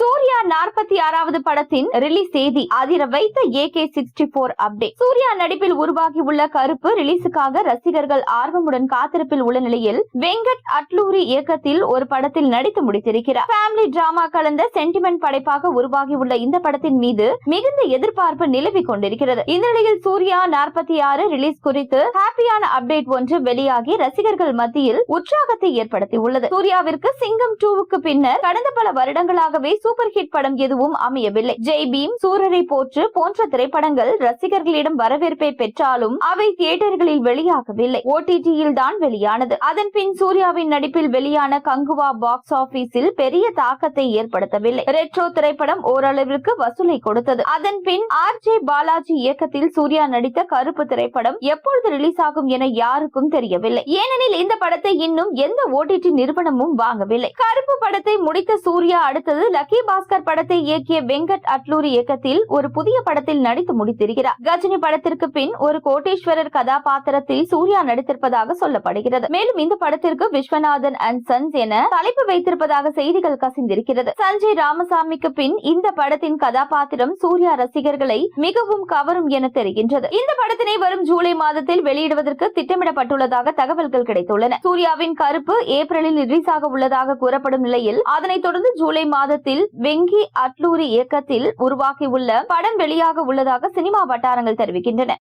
சூர்யா 46வது படத்தின் ரிலீஸ் தேதி அதிர வைத்த AK-64 அப்டேட். சூர்யா நடிப்பில் உருவாகியுள்ள கருப்பு ரிலீஸுக்காக ரசிகர்கள் ஆர்வமுடன் காத்திருப்பில் உள்ள நிலையில் வெங்கட் அட்லூரி இயக்கத்தில் ஒரு படத்தில் நடித்து முடித்திருக்கிறார். ஃபேமிலி டிராமா கலந்த சென்டிமெண்ட் படைப்பாக உருவாகியுள்ள இந்த படத்தின் மீது மிகுந்த எதிர்பார்ப்பு நிலவிக் கொண்டிருக்கிறது. இந்த நிலையில் சூர்யா 46 ரிலீஸ் குறித்து ஹாப்பியான அப்டேட் ஒன்று வெளியாகி ரசிகர்கள் மத்தியில் உற்சாகத்தை ஏற்படுத்தியுள்ளது. சூர்யாவிற்கு சிங்கம் 2க்கு பின்னர் கடந்த பல வருடங்களாகவே சூப்பர் ஹிட் படம் எதுவும் அமையவில்லை. ஜெய் பீம், சூரரை போற்று போன்ற திரைப்படங்கள் ரசிகர்களிடம் வரவேற்பை பெற்றாலும் அவை தியேட்டர்களில் வெளியாகவில்லை. OTT-யில் தான் வெளியானது. அதன் பின் சூர்யாவின் நடிப்பில் வெளியான கங்குவா பாக்ஸ் ஆபீஸில் பெரிய தாக்கத்தை ஏற்படுத்தவில்லை. ரெட்ரோ திரைப்படம் ஓரளவிற்கு வசூலை கொடுத்தது. அதன் பின் RJ பாலாஜி இயக்கத்தில் சூர்யா நடித்த கருப்பு திரைப்படம் எப்பொழுது ரிலீஸ் ஆகும் என யாருக்கும் தெரியவில்லை. ஏனெனில் இந்த படத்தை இன்னும் எந்த OTT நிறுவனமும் வாங்கவில்லை. கருப்பு படத்தை முடித்த சூர்யா அடுத்தது லக்கி பாஸ்கர் படத்தை இயக்கிய வெங்கட் அட்லூரி இயக்கத்தில் ஒரு புதிய படத்தில் நடித்து முடித்திருக்கிறார். கஜினி படத்திற்கு பின் ஒரு கோட்டீஸ்வரர் கதாபாத்திரத்தில் சூர்யா நடித்திருப்பதாக சொல்லப்படுகிறது. மேலும் இந்த படத்திற்கு விஸ்வநாதன் அண்ட் சன்ஸ் என தலைப்பு வைத்திருப்பதாக செய்திகள் கசிந்திருக்கிறது. சஞ்சய் ராமசாமிக்கு பின் இந்த படத்தின் கதாபாத்திரம் சூர்யா ரசிகர்களை மிகவும் கவரும் என தெரிகின்றது. இந்த படத்தினை வரும் ஜூலை மாதத்தில் வெளியிடுவதற்கு திட்டமிடப்பட்டுள்ளதாக தகவல்கள் கிடைத்துள்ளன. சூர்யாவின் கருப்பு ஏப்ரலில் ரிலீஸ் ஆக உள்ளதாக கூறப்படும் நிலையில் அதனைத் தொடர்ந்து ஜூலை மாதத்தில் வெங்கி அட்லூரி இயக்கத்தில் உருவாகியுள்ள படம் வெளியாக உள்ளதாக சினிமா வட்டாரங்கள் தெரிவிக்கின்றன.